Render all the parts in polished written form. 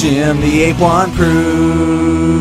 Jim the Ape One Proof.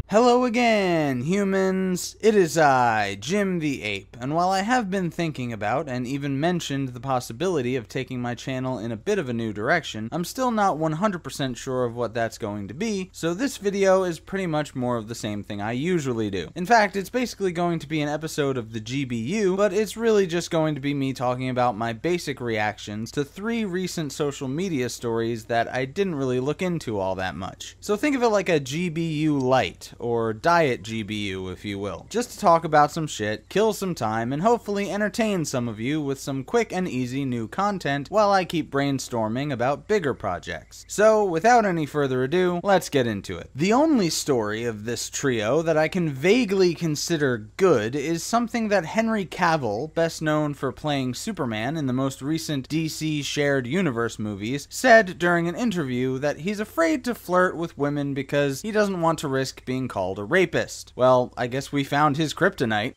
Hello again, humans. It is I, Jim the Ape, and while I have been thinking about and even mentioned the possibility of taking my channel in a bit of a new direction, I'm still not 100% sure of what that's going to be, so this video is pretty much more of the same thing I usually do. In fact, it's basically going to be an episode of the G.B.U, but it's really just going to be me talking about my basic reactions to 3 recent social media stories that I didn't really look into all that much. So think of it like a G.B.U. Lite, or Diet G.B.U. if you will. Just to talk about some shit, kill some time, and hopefully entertain some of you with some quick and easy new content while I keep brainstorming about bigger projects. So without any further ado, let's get into it. The only story of this trio that I can vaguely consider good is something that Henry Cavill, best known for playing Superman in the most recent DC shared universe movies, said during an interview that he's afraid to flirt with women because he doesn't want to risk being called a rapist. Well, I guess we found his kryptonite.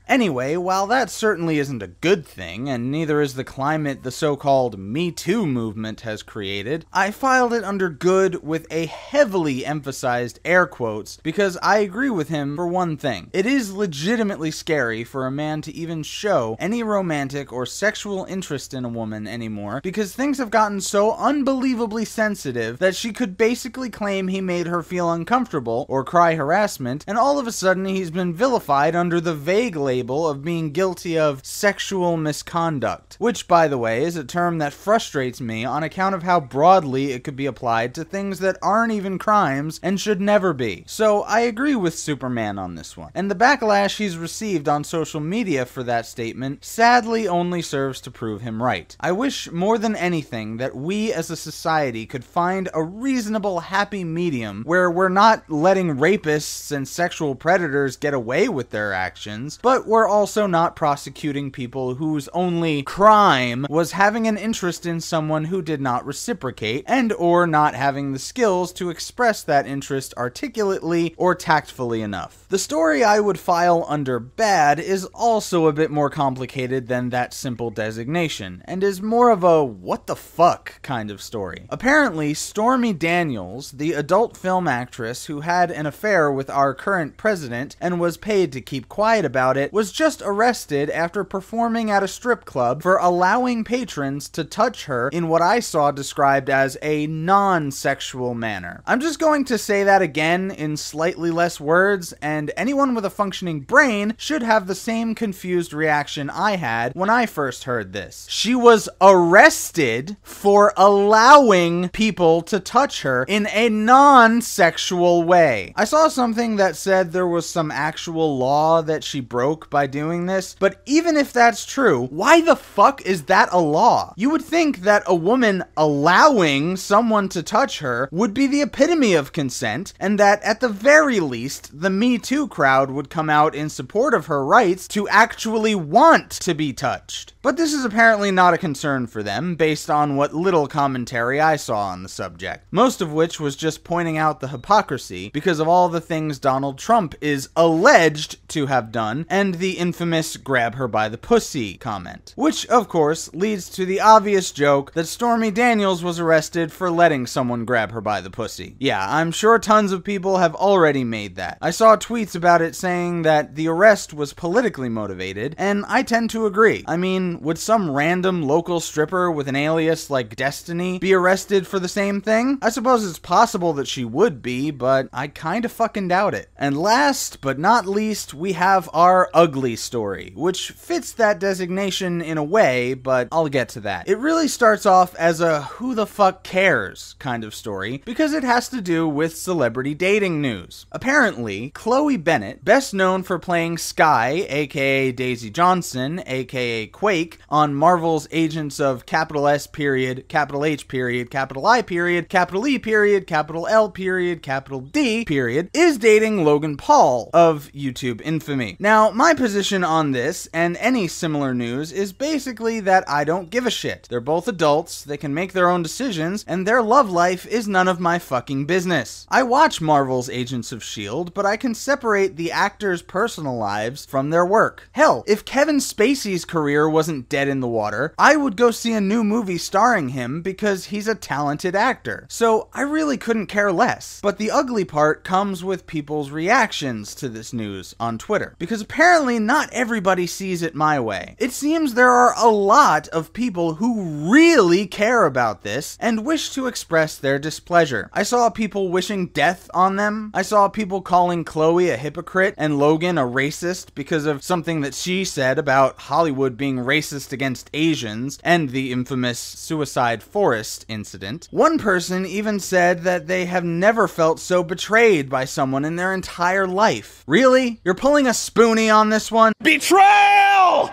Anyway, while that certainly isn't a good thing, and neither is the climate the so-called Me Too movement has created, I filed it under good with a heavily emphasized air quotes because I agree with him for one thing. It is legitimately scary for a man to even show any romantic or sexual interest in a woman anymore because things have gotten so unbelievably sensitive that she could basically claim he made her feel uncomfortable or cry harassment, and all of a sudden he's been vilified under the vague label of being guilty of sexual misconduct, which, by the way, is a term that frustrates me on account of how broadly it could be applied to things that aren't even crimes and should never be. So I agree with Superman on this one, and the backlash he's received on social media for that statement sadly only serves to prove him right. I wish more than anything that we as a society could find a reasonable happy medium where we're not letting rapists and sexual predators get away with their actions, but we're also not prosecuting people whose only crime was having an interest in someone who did not reciprocate and or not having the skills to express that interest articulately or tactfully enough. The story I would file under bad is also a bit more complicated than that simple designation, and is more of a what the fuck kind of story. Apparently, Stormy Daniels, the adult film actress who had an affair with our current president and was paid to keep quiet about it, was just arrested after performing at a strip club for allowing patrons to touch her in what I saw described as a non-sexual manner. I'm just going to say that again in slightly less words, and anyone with a functioning brain should have the same confused reaction I had when I first heard this. She was arrested for allowing people to touch her in a non-sexual way. I saw something that said there was some actual law that she broke by doing this, but even if that's true, why the fuck is that a law? You would think that a woman allowing someone to touch her would be the epitome of consent, and that at the very least, the Me Too crowd would come out in support of her rights to actually want to be touched. But this is apparently not a concern for them, based on what little commentary I saw on the subject. Most of which was just pointing out the hypocrisy because of all the things Donald Trump is alleged to have done, and the infamous grab her by the pussy comment. Which, of course, leads to the obvious joke that Stormy Daniels was arrested for letting someone grab her by the pussy. Yeah, I'm sure tons of people have already made that. I saw tweets about it saying that the arrest was politically motivated, and I tend to agree. I mean, would some random local stripper with an alias like Destiny be arrested for the same thing? I suppose it's possible that she would be, but I kinda fucking doubt it. And last but not least, we have our ugly story, which fits that designation in a way, but I'll get to that. It really starts off as a who the fuck cares kind of story because it has to do with celebrity dating news. Apparently, Chloe Bennett, best known for playing Skye, aka Daisy Johnson, aka Quake, on Marvel's Agents of capital S period, capital H period, capital I period, capital E period, capital L period, capital D period, is dating Logan Paul of YouTube infamy. Now, my My position on this and any similar news is basically that I don't give a shit. They're both adults, they can make their own decisions, and their love life is none of my fucking business. I watch Marvel's Agents of S.H.I.E.L.D., but I can separate the actors' personal lives from their work. Hell, if Kevin Spacey's career wasn't dead in the water, I would go see a new movie starring him because he's a talented actor. So I really couldn't care less. But the ugly part comes with people's reactions to this news on Twitter, because apparently not everybody sees it my way. It seems there are a lot of people who really care about this and wish to express their displeasure. I saw people wishing death on them. I saw people calling Chloe a hypocrite and Logan a racist because of something that she said about Hollywood being racist against Asians and the infamous Suicide Forest incident. One person even said that they have never felt so betrayed by someone in their entire life. Really? You're pulling a Spoonie on this one? Betrayal!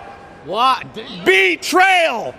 What? Betrayal!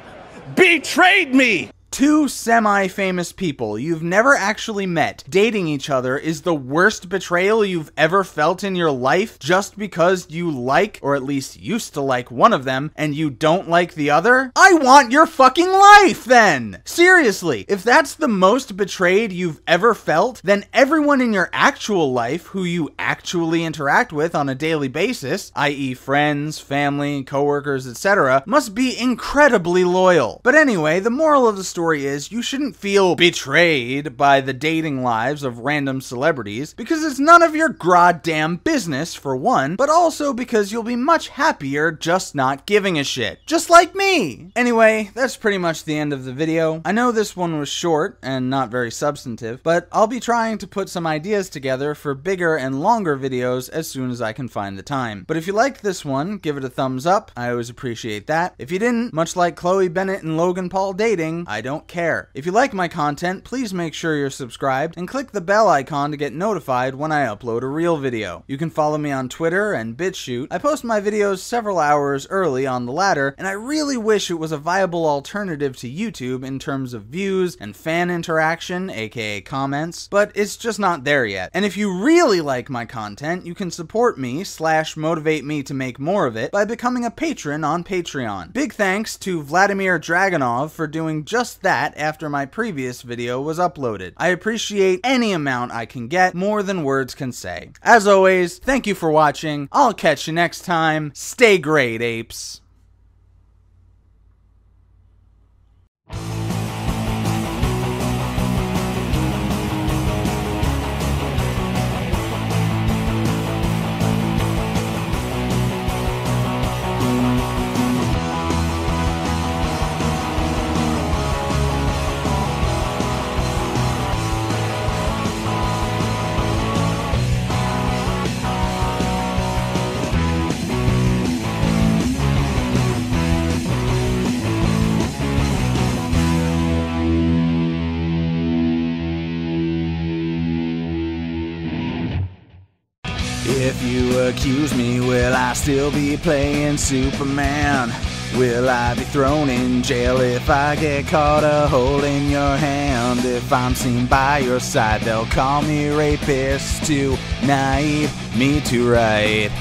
Betrayed me! Two semi-famous people you've never actually met dating each other is the worst betrayal you've ever felt in your life just because you like, or at least used to like, one of them and you don't like the other? I want your fucking life then! Seriously, if that's the most betrayed you've ever felt, then everyone in your actual life who you actually interact with on a daily basis, i.e. friends, family, coworkers, etc., must be incredibly loyal. But anyway, the moral of the story is you shouldn't feel betrayed by the dating lives of random celebrities because it's none of your goddamn business, for one, but also because you'll be much happier just not giving a shit. Just like me! Anyway, that's pretty much the end of the video. I know this one was short and not very substantive, but I'll be trying to put some ideas together for bigger and longer videos as soon as I can find the time. But if you liked this one, give it a thumbs up. I always appreciate that. If you didn't, much like Chloe Bennett and Logan Paul dating, I don't care. If you like my content, please make sure you're subscribed and click the bell icon to get notified when I upload a real video. You can follow me on Twitter and BitChute. I post my videos several hours early on the latter, and I really wish it was a viable alternative to YouTube in terms of views and fan interaction, aka comments, but it's just not there yet. And if you really like my content, you can support me / motivate me to make more of it by becoming a patron on Patreon. Big thanks to Vladimir Dragonov for doing just that after my previous video was uploaded. I appreciate any amount I can get, more than words can say. As always, thank you for watching. I'll catch you next time. Stay great, apes. If you accuse me, will I still be playing Superman? Will I be thrown in jail if I get caught holding your hand? If I'm seen by your side, they'll call me rapist tonight. Me to write